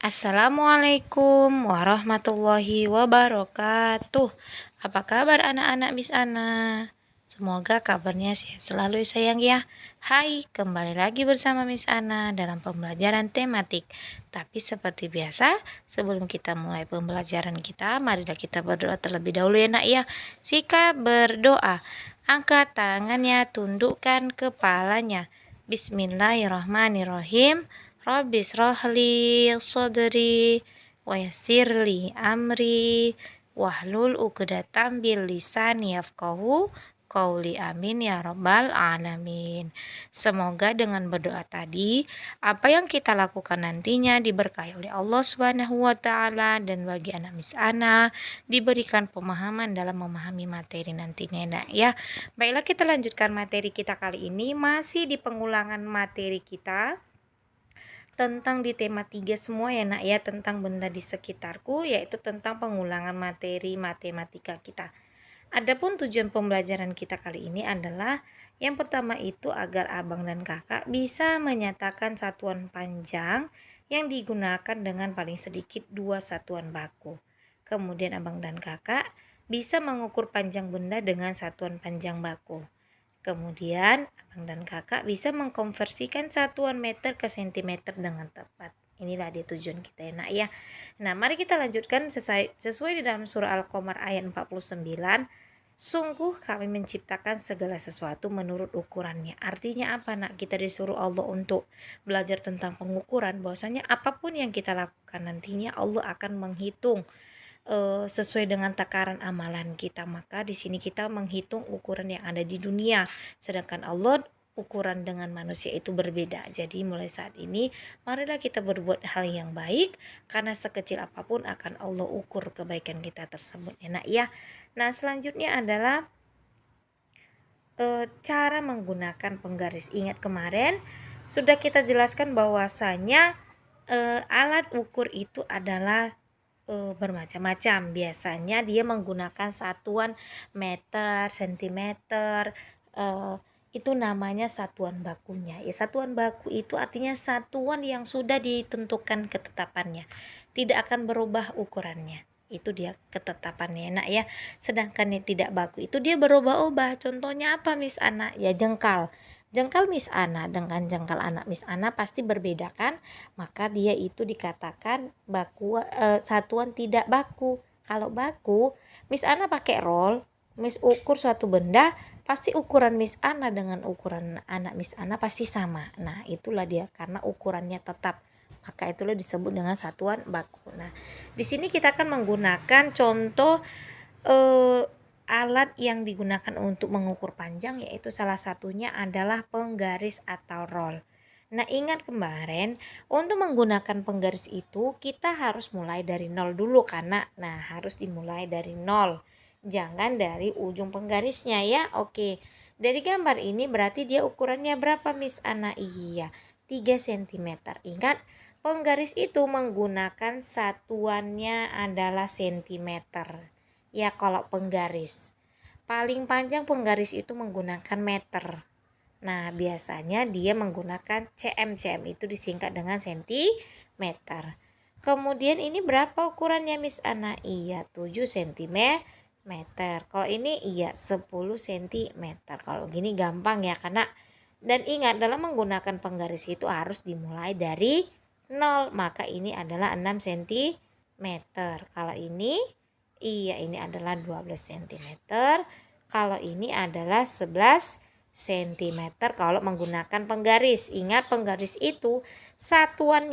Assalamualaikum warahmatullahi wabarakatuh. Apa kabar anak-anak Miss Ana? Semoga kabarnya sehat selalu sayang ya. Hai, kembali lagi bersama Miss Ana dalam pembelajaran tematik. Tapi seperti biasa, sebelum kita mulai pembelajaran kita, marilah kita berdoa terlebih dahulu ya nak ya. Sikap berdoa. Angkat tangannya, tundukkan kepalanya. Bismillahirrahmanirrahim. Rabbi shrahli sadri wa yassirli amri wahlul 'uqdatam bil lisani yafqahu qauli amin ya rabbal alamin. Semoga dengan berdoa tadi apa yang kita lakukan nantinya diberkahi oleh Allah Subhanahu wa taala, dan bagi anak Miss Ana diberikan pemahaman dalam memahami materi nantinya nak ya. Baiklah, kita lanjutkan materi kita kali ini masih di pengulangan materi kita tentang di tema 3 semua ya nak ya, tentang benda di sekitarku, yaitu tentang pengulangan materi matematika kita. Adapun tujuan pembelajaran kita kali ini adalah yang pertama itu agar abang dan kakak bisa menyatakan satuan panjang yang digunakan dengan paling sedikit 2 satuan baku. Kemudian abang dan kakak bisa mengukur panjang benda dengan satuan panjang baku. Kemudian abang dan kakak bisa mengkonversikan satuan meter ke sentimeter dengan tepat. Inilah dia tujuan kita ya nak ya. Nah, mari kita lanjutkan sesuai di dalam surah Al-Qamar ayat 49. Sungguh kami menciptakan segala sesuatu menurut ukurannya. Artinya apa nak? Kita disuruh Allah untuk belajar tentang pengukuran, bahwasanya apapun yang kita lakukan nantinya Allah akan menghitung sesuai dengan takaran amalan kita. Maka di sini kita menghitung ukuran yang ada di dunia, sedangkan Allah ukuran dengan manusia itu berbeda. Jadi mulai saat ini marilah kita berbuat hal yang baik, karena sekecil apapun akan Allah ukur kebaikan kita tersebut enak ya. Nah, selanjutnya adalah cara menggunakan penggaris. Ingat kemarin sudah kita jelaskan bahwasanya alat ukur itu adalah bermacam-macam. Biasanya dia menggunakan satuan meter, sentimeter, itu namanya satuan bakunya. Ya, satuan baku itu artinya satuan yang sudah ditentukan ketetapannya, tidak akan berubah ukurannya. Itu dia ketetapannya nak ya. Sedangkan yang tidak baku itu dia berubah-ubah. Contohnya apa Miss Ana? Ya jengkal. Jengkal Miss Ana dengan jengkal anak Miss Ana pasti berbeda kan? Maka dia itu dikatakan satuan tidak baku. Kalau baku, Miss Ana pakai roll, Miss ukur suatu benda, pasti ukuran Miss Ana dengan ukuran anak Miss Ana pasti sama. Nah, itulah dia karena ukurannya tetap. Maka itulah disebut dengan satuan baku. Nah, di sini kita akan menggunakan contoh alat yang digunakan untuk mengukur panjang, yaitu salah satunya adalah penggaris atau roll. Nah, ingat kemarin untuk menggunakan penggaris itu kita harus mulai dari nol dulu, karena harus dimulai dari nol. Jangan dari ujung penggarisnya ya. Oke. Dari gambar ini berarti dia ukurannya berapa Miss Ana? Iya, 3 cm. Ingat, penggaris itu menggunakan satuannya adalah cm. Ya, kalau penggaris paling panjang penggaris itu menggunakan meter. Nah, biasanya dia menggunakan cm. Cm itu disingkat dengan sentimeter. Kemudian ini berapa ukurannya Miss Ana? Iya, 7 cm. Kalau ini iya 10 cm. Kalau gini gampang ya, karena dan ingat dalam menggunakan penggaris itu harus dimulai dari 0. Maka ini adalah 6 cm. Kalau ini iya, ini adalah 12 cm. Kalau ini adalah 11 cm kalau menggunakan penggaris. Ingat, penggaris itu satuan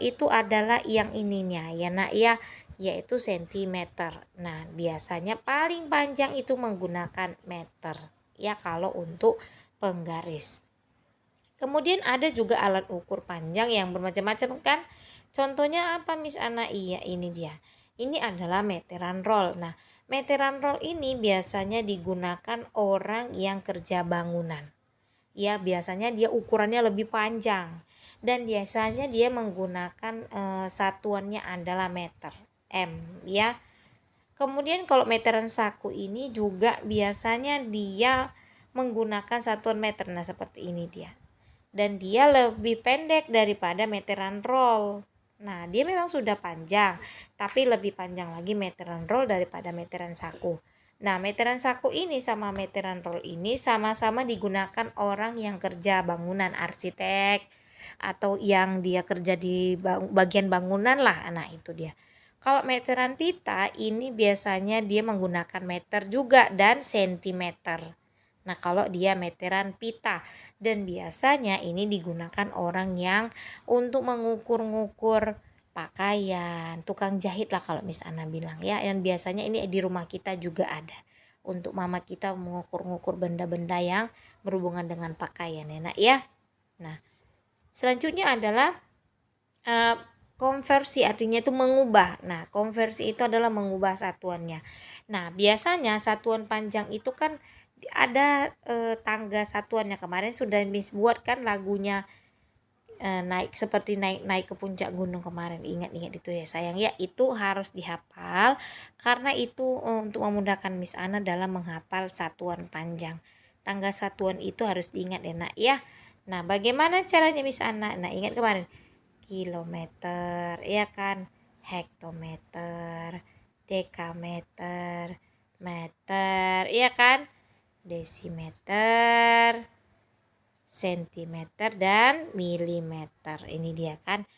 itu adalah yang ininya ya nak ya, yaitu cm. Nah, biasanya paling panjang itu menggunakan meter ya kalau untuk penggaris. Kemudian ada juga alat ukur panjang yang bermacam-macam kan. Contohnya apa Miss Ana? Iya, ini dia. Ini adalah meteran roll. Nah, meteran roll ini biasanya digunakan orang yang kerja bangunan. Ya, biasanya dia ukurannya lebih panjang. Dan biasanya dia menggunakan satuannya adalah meter, M ya. Kemudian kalau meteran saku ini juga biasanya dia menggunakan satuan meter. Nah, seperti ini dia. Dan dia lebih pendek daripada meteran roll. Nah, dia memang sudah panjang, tapi lebih panjang lagi meteran roll daripada meteran saku. Nah, meteran saku ini sama meteran roll ini sama-sama digunakan orang yang kerja bangunan, arsitek, atau yang dia kerja di bagian bangunan lah. Nah, itu dia. Kalau meteran pita ini biasanya dia menggunakan meter juga dan sentimeter. Nah, kalau dia meteran pita, dan biasanya ini digunakan orang yang untuk mengukur-ngukur pakaian, tukang jahit lah kalau Miss Ana bilang ya. Dan biasanya ini di rumah kita juga ada. Untuk mama kita mengukur-ngukur benda-benda yang berhubungan dengan pakaian ya nak ya. Nah, selanjutnya adalah konversi, artinya itu mengubah. Nah, konversi itu adalah mengubah satuannya. Nah, biasanya satuan panjang itu kan ada tangga satuannya. Kemarin sudah Miss buat kan lagunya, naik seperti naik ke puncak gunung kemarin. Ingat-ingat itu ya sayang ya. Itu harus dihafal karena itu untuk memudahkan Miss Ana dalam menghafal satuan panjang. Tangga satuan itu harus diingat ya nak ya. Nah, bagaimana caranya Miss Ana? Nah, ingat kemarin kilometer, ya kan, hektometer, dekameter, meter, ya kan, desimeter, sentimeter, dan milimeter. Ini dia kan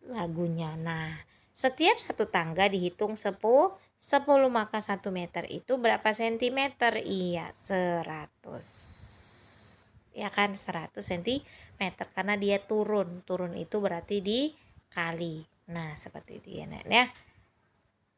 lagunya. Nah, setiap satu tangga dihitung 10, maka 1 meter itu berapa sentimeter? Iya, 100. Ya kan, 100 sentimeter karena dia turun itu berarti dikali. Nah, seperti itu ya nak ya.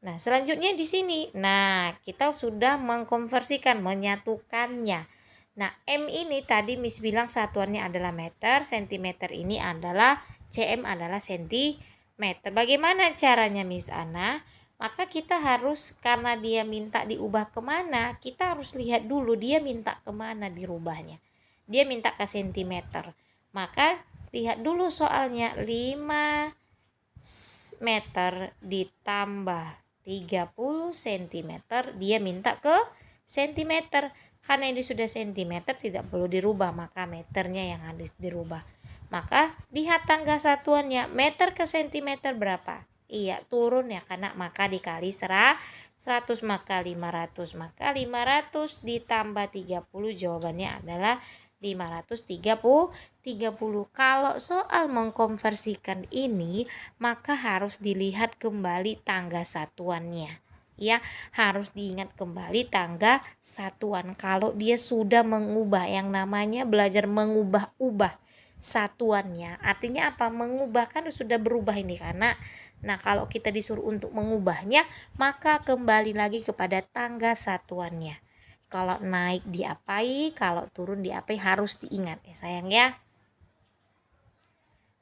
Nah, selanjutnya di sini, nah kita sudah mengkonversikan, menyatukannya. Nah, M ini tadi Miss bilang satuannya adalah meter, sentimeter ini adalah cm adalah sentimeter. Bagaimana caranya Miss Ana? Maka kita harus, karena dia minta diubah kemana, kita harus lihat dulu dia minta kemana dirubahnya. Dia minta ke sentimeter. Maka lihat dulu soalnya, 5 meter ditambah 30 cm, dia minta ke sentimeter. Karena ini sudah sentimeter tidak perlu dirubah, maka meternya yang harus dirubah. Maka lihat tangga satuannya, meter ke sentimeter berapa? Iya, turun ya karena maka dikali 100, maka 500. Maka 500 ditambah 30, jawabannya adalah 530. Kalau soal mengkonversikan ini, maka harus dilihat kembali tangga satuannya. Ya, harus diingat kembali tangga satuan. Kalau dia sudah mengubah, yang namanya belajar mengubah-ubah satuannya, artinya apa? Mengubah kan sudah berubah ini karena. Nah, kalau kita disuruh untuk mengubahnya, maka kembali lagi kepada tangga satuannya. Kalau naik diapai, kalau turun diapai, harus diingat ya sayang ya.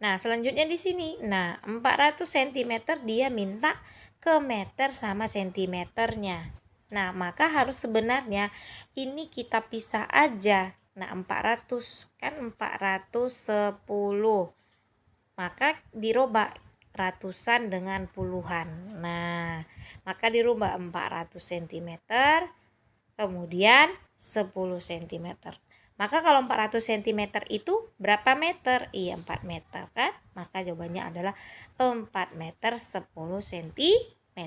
Nah, selanjutnya di sini. Nah, 400 cm dia minta ke meter sama sentimeternya. Nah, maka harus sebenarnya ini kita pisah aja. Nah, 400 kan 410. Maka dirubah ratusan dengan puluhan. Nah, maka dirubah 400 cm kemudian 10 cm. Maka kalau 400 cm itu berapa meter? Iya, 4 meter kan? Maka jawabannya adalah 4 meter 10 cm.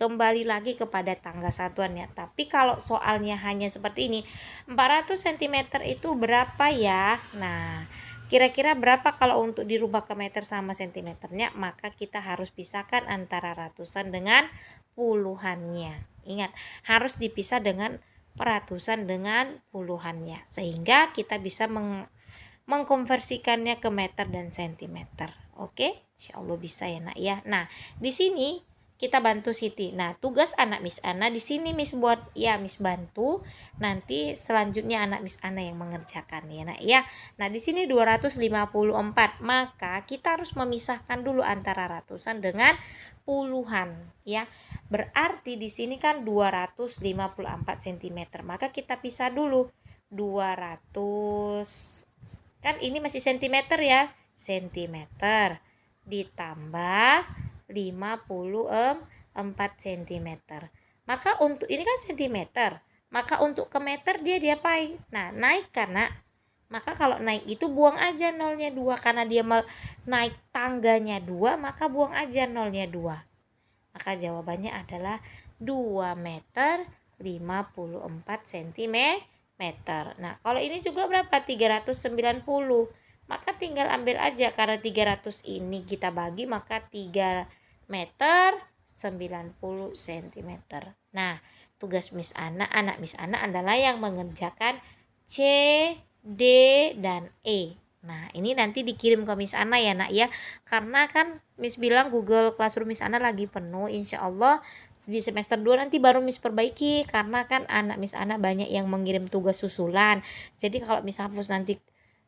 Kembali lagi kepada tangga satuannya. Tapi kalau soalnya hanya seperti ini, 400 cm itu berapa ya? Nah, kira-kira berapa kalau untuk dirubah ke meter sama sentimeternya? Maka kita harus pisahkan antara ratusan dengan puluhannya. Ingat, harus dipisah dengan ratusan dengan puluhannya, sehingga kita bisa mengkonversikannya ke meter dan sentimeter. Oke, insya Allah bisa ya nak ya. Nah, di sini kita bantu Siti. Nah, tugas anak Miss Ana di sini Miss buat ya, Miss bantu. Nanti selanjutnya anak Miss Ana yang mengerjakan ya nak ya. Nah, di sini 254. Maka kita harus memisahkan dulu antara ratusan dengan puluhan ya. Berarti di sini kan 254 cm. Maka kita pisah dulu. 200 kan ini masih sentimeter ya. Sentimeter ditambah 54 cm. Maka untuk ini kan sentimeter. Maka untuk ke meter dia diapain? Nah, naik karena Maka kalau naik itu buang aja nolnya 2, karena dia naik tangganya 2, maka buang aja nolnya 2. Maka jawabannya adalah 2 meter 54 cm. Nah, kalau ini juga berapa? 390. Maka tinggal ambil aja, karena 300 ini kita bagi, maka 3 meter 90 cm. Nah, tugas anak Miss Ana adalah yang mengerjakan C, D, dan E. Nah, ini nanti dikirim ke Miss Ana ya nak ya. Karena kan Miss bilang Google Classroom Miss Ana lagi penuh. Insya Allah di semester 2 nanti baru Miss perbaiki. Karena kan anak Miss Ana banyak yang mengirim tugas susulan. Jadi kalau Miss hapus nanti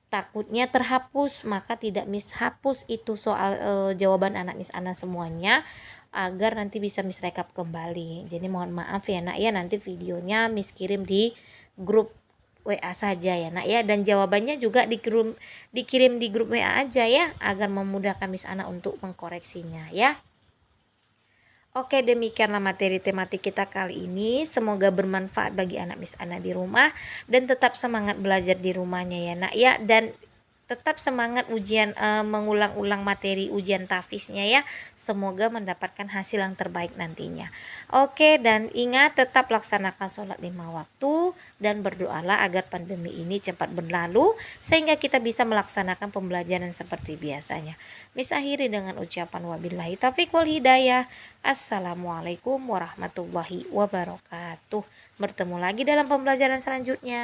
takutnya terhapus. Maka tidak Miss hapus itu soal jawaban anak Miss Ana semuanya, agar nanti bisa Miss rekap kembali. Jadi mohon maaf ya nak ya, nanti videonya Miss kirim di grup WA saja ya nak ya, dan jawabannya juga dikirim di grup WA aja ya, agar memudahkan Miss Ana untuk mengkoreksinya ya. Oke, demikianlah materi tematik kita kali ini. Semoga bermanfaat bagi anak Miss Ana di rumah, dan tetap semangat belajar di rumahnya ya nak ya, dan tetap semangat mengulang-ulang materi ujian tafisnya ya. Semoga mendapatkan hasil yang terbaik nantinya. Oke, dan ingat tetap laksanakan sholat 5 waktu, dan berdoalah agar pandemi ini cepat berlalu sehingga kita bisa melaksanakan pembelajaran seperti biasanya. Miss akhiri dengan ucapan wabillahi taufiq wal hidayah. Assalamualaikum warahmatullahi wabarakatuh. Bertemu lagi dalam pembelajaran selanjutnya.